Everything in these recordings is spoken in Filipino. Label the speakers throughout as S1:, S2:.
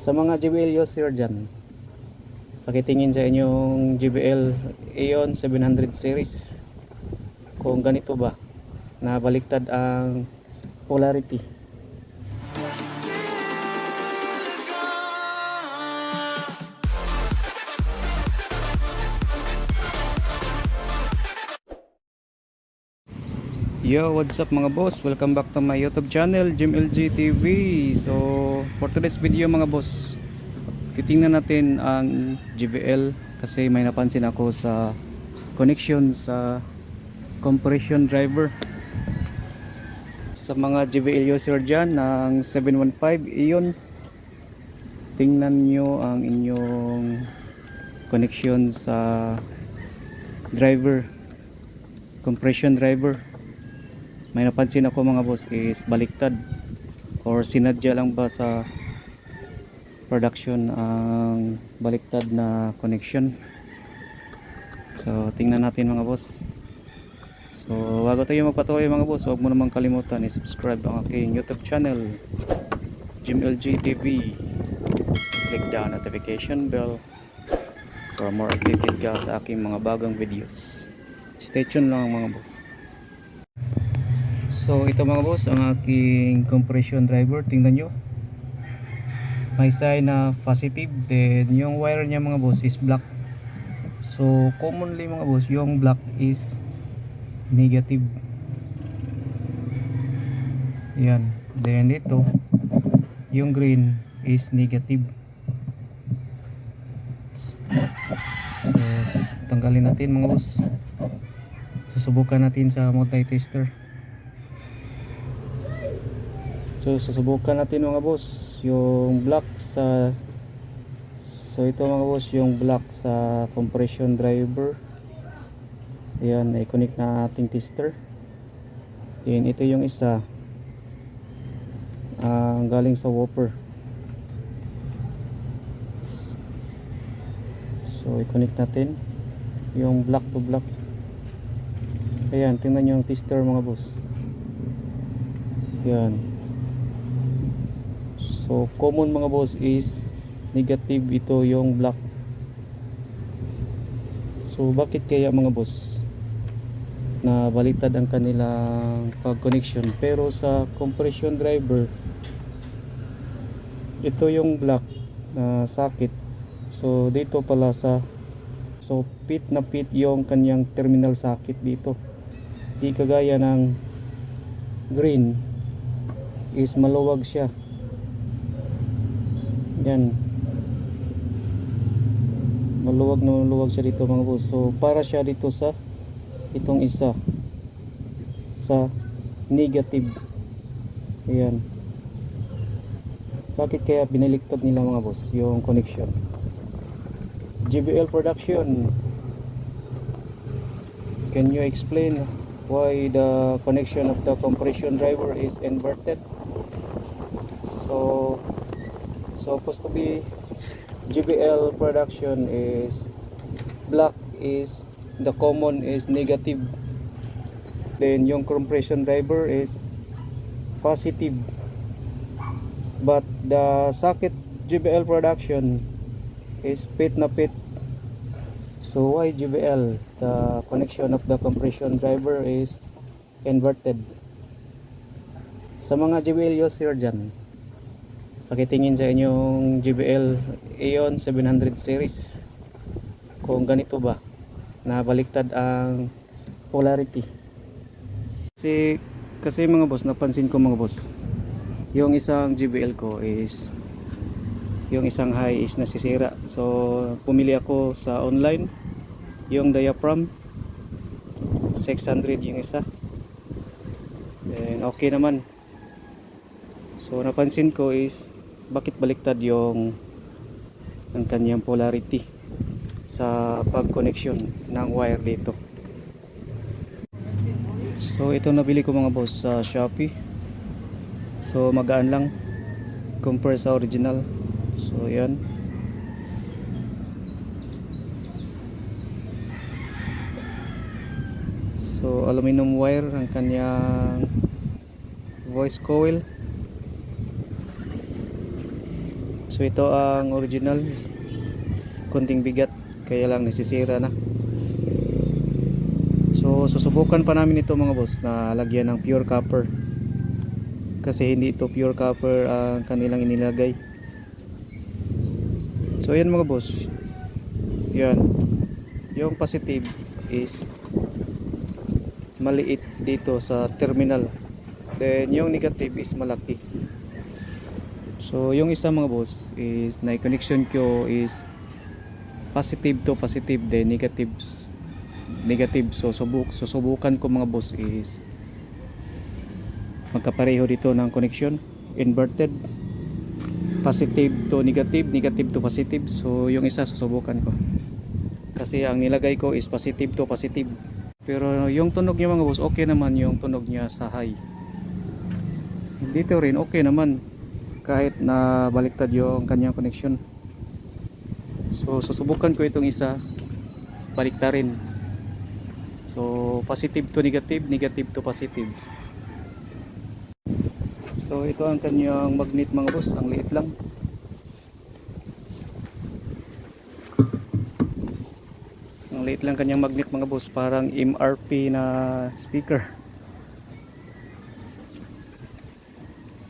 S1: Sa mga JBL user dyan, pakitingin sa inyong JBL Aeon 700 series kung ganito ba na baliktad ang polarity. Yo, what's up mga boss? Welcome back to my YouTube channel, JimLG TV. So, for today's video mga boss, titingnan natin ang JBL kasi may napansin ako sa connection sa compression driver. Sa mga JBL user dyan ng 715 Aeon, tingnan nyo ang inyong connection sa driver, compression driver. May napansin ako mga boss is baliktad or sinadya lang ba sa production ang baliktad na connection. So tingnan natin mga boss. So bago tayo magpatuloy mga boss, huwag mo namang kalimutan i-subscribe ang aking YouTube channel, JimLG TV. Click the notification bell for more updated ka sa aking mga bagong videos. Stay tuned lang mga boss. So ito mga boss ang aking compression driver. Tingnan nyo, may sign na positive, then yung wire nya mga boss is black. So commonly mga boss yung black is negative. Yan, then ito yung green is negative. So tanggalin natin mga boss, susubukan natin sa multi-tester. So susubukan natin mga boss yung black sa, so ito mga boss yung black sa compression driver. Ayan, i-connect na ating tester. Then ito yung isa galing sa whopper. So i-connect natin yung black to black. Ayan, tingnan nyo yung tester mga boss. Ayan. So common mga boss is negative, ito yung black. So bakit kaya mga boss na baliktad ang kanilang pag-connection, pero sa compression driver ito yung black na socket. So dito pala sa, so pit na pit yung kanyang terminal socket dito, di kagaya ng green is maluwag siya. Yan, maluwag siya dito mga boss. So para siya dito sa itong isa sa negative. Ayan, bakit kaya binaliktad nila mga boss yung connection? JBL production, can you explain why the connection of the compression driver is inverted? So supposed to be JBL production is black, is the common is negative, then yung compression driver is positive, but the socket JBL production is pit na pit. So why JBL the connection of the compression driver is inverted? Sa mga JBL user dyan, pakitingin sa inyong JBL Aeon 700 series kung ganito ba na baliktad ang polarity. Kasi mga boss, napansin ko mga boss, yung isang JBL ko is, yung isang high is nasisira. So pumili ako sa online yung diaphragm 600 yung isa, then okay naman. So napansin ko is bakit baliktad yung ang kanyang polarity sa pag-connection ng wire dito. So ito nabili ko mga boss sa Shopee. So magaan lang compare sa original. So yan, so aluminum wire ang kanyang voice coil. So ito ang original, konting bigat kaya lang nasisira na. So susubukan pa namin ito mga boss na lagyan ng pure copper, kasi hindi ito pure copper ang kanilang inilagay. So ayan mga boss, yan, yung positive is maliit dito sa terminal, then yung negative is malaki. So yung isa mga boss is na connection ko is positive to positive, then negative. So susubukan ko mga boss is magkapareho dito ng connection, inverted, positive to negative, negative to positive. So yung isa susubukan ko kasi ang nilagay ko is positive to positive, pero yung tunog niya mga boss okay naman, yung tunog niya sa high. Dito rin okay naman kahit na baliktad yung kanyang connection. So susubukan ko itong isa, baliktarin. So positive to negative, negative to positive. So ito ang kanyang magnet mga boss, ang liit lang. Ang liit lang kanyang magnet mga boss, parang MRP na speaker.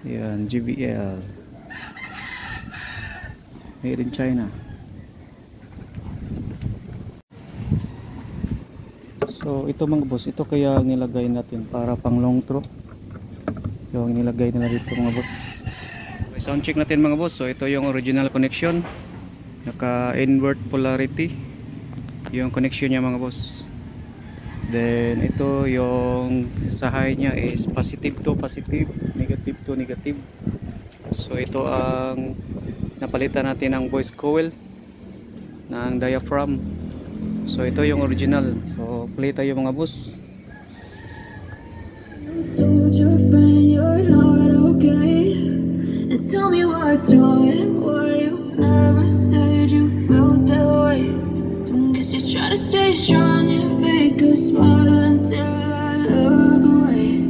S1: Yan, JBL, made in China. So ito mga boss, ito kaya nilagay natin para pang long throw, yung nilagay nila dito mga boss. Okay, sound check natin mga boss. So ito yung original connection, naka invert polarity yung connection niya mga boss. Then ito yung sa high niya is positive to positive, negative to negative. So ito ang napalitan natin ng voice coil ng diaphragm. So ito yung original. So play tayo mga boss.
S2: Told your friend you're not okay, and tell me what's wrong and why you never said you felt that way. Guess you're trying to stay strong and fake a smile until I look away.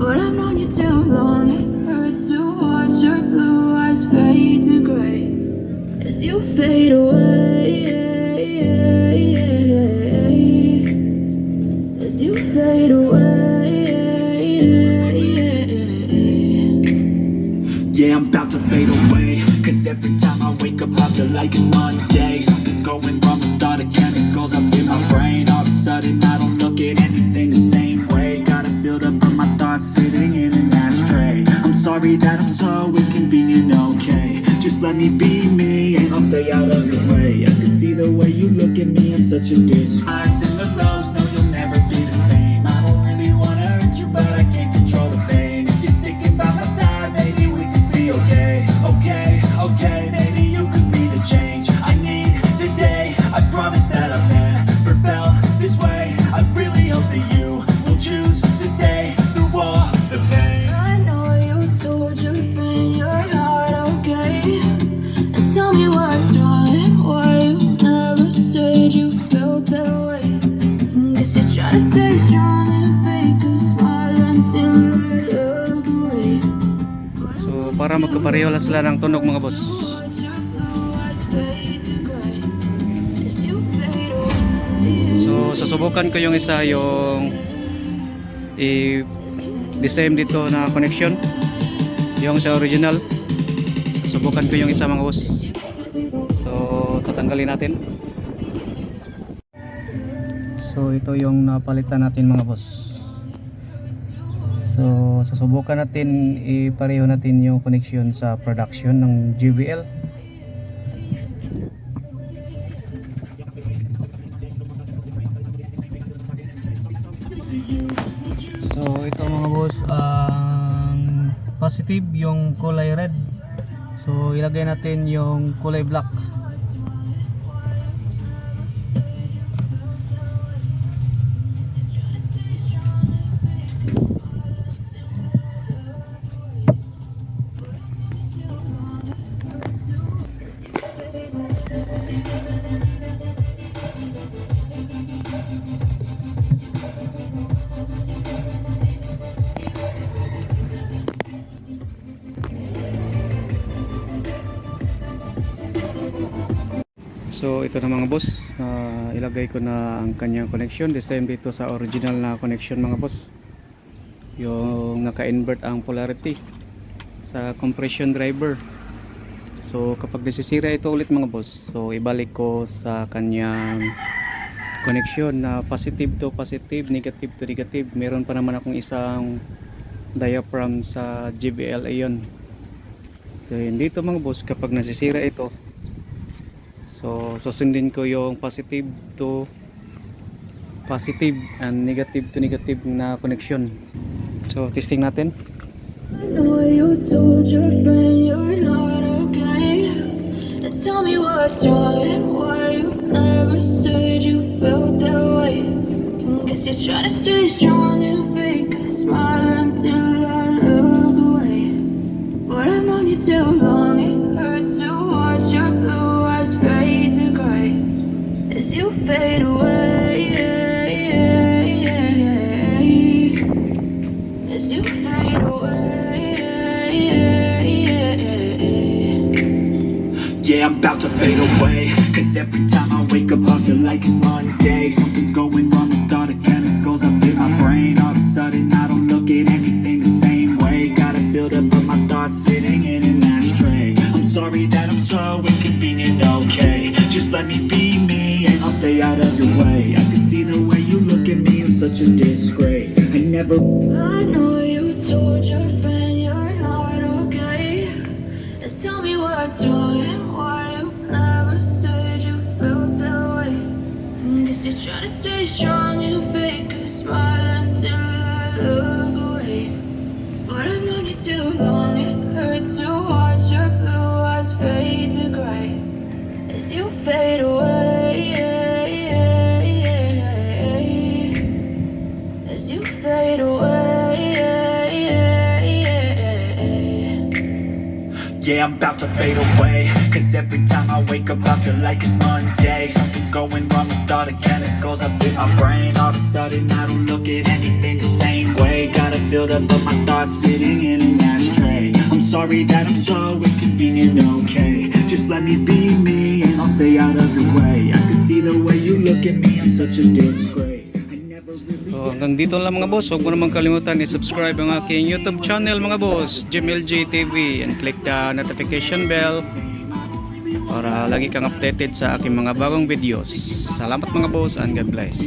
S2: But I've known you too long, it hurts to watch your blue eyes fade to gray as you fade away. As you fade away.
S3: Yeah, I'm about to fade away, cause every time I wake up I feel like it's Monday. Something's going wrong with all the chemicals up in my brain. All of a sudden I don't look at anything the same way. Gotta build up of my thoughts sitting in an ashtray. I'm sorry that I'm so inconvenient, okay. Just let me be me and I'll stay out of your way. I can see the way you look at me, I'm such a disgrace. Highs and the lows, no you'll never be the same. I don't really wanna hurt you but I can't control the pain. If you're sticking by my side, maybe we could be okay. Okay, maybe you could be the change I need today. I promise that I've never felt this way. I really hope that you will choose to stay through all the pain.
S2: I know you told your friend you're not okay, and tell me what's wrong and why you never said you felt that way. Guess you're trying to stay strong and fake a smile until I look away.
S1: So para magkapareho lang sila ng tunog mga boss.
S2: Watch your blue eyes fade to gray as you fade away.
S1: So susubukan ko yung isa, yung i-design dito na connection, yung sa original. Susubukan ko yung isa mga boss. So tatanggalin natin. So ito yung napalitan natin mga boss. So susubukan natin ipareho natin yung connection sa production ng JBL. So ito mga boss, ang positive yung kulay red. So ilagay natin yung kulay black. So ito na mga boss, ilagay ko na ang kanyang connection. The same dito sa original na connection mga boss, yung naka-invert ang polarity sa compression driver. So kapag nasisira ito ulit mga boss, so ibalik ko sa kanyang connection na positive to positive, negative to negative. Meron pa naman akong isang diaphragm sa JBL Aeon. So yun dito mga boss, kapag nasisira ito, so susundin ko yung positive to positive and negative to negative na connection. So testing natin.
S2: I know you told your friend you're not okay. And tell me what's wrong and why you never said you felt that way. Guess you're trying to stay strong and fake a smile until I look away. But I've known you too long, it hurts to watch your blue eyes fade to gray as you fade away. As you fade away.
S3: Yeah, I'm about to fade away. Cause every time I wake up I feel like it's Monday. Something's going wrong with all the chemicals up in my brain. All of a sudden I don't look at anything the same way. Gotta build up of my thoughts sitting in an ashtray. I'm sorry that I'm so inconvenient, okay. Just let me be me and I'll stay out of your way. I can see the way you look at me, I'm such a disgrace. I never
S2: I know you told your friend you're not okay. And tell me what's wrong and why you never said you felt that way. Guess you're trying to stay strong and fake a smile until I look away. But I've known you too long, it hurts to watch your blue eyes fade to gray as you fade away. As you fade away.
S3: Yeah, I'm about to fade away. Cause every time I wake up I feel like it's Monday. Something's going wrong with all the chemicals up in my brain. All of a sudden I don't look at anything the same way. Gotta build up of my thoughts sitting in an ashtray. I'm sorry that I'm so inconvenient, okay. Just let me be me and I'll stay out of your way. I can see the way you look at me, I'm such a disgrace. I never really
S1: So hanggang dito lang mga boss. Huwag mo naman kalimutan i-subscribe ang aking YouTube channel mga boss, JimLG TV, and click the notification bell para lagi kang updated sa aking mga bagong videos. Salamat mga boss and God bless.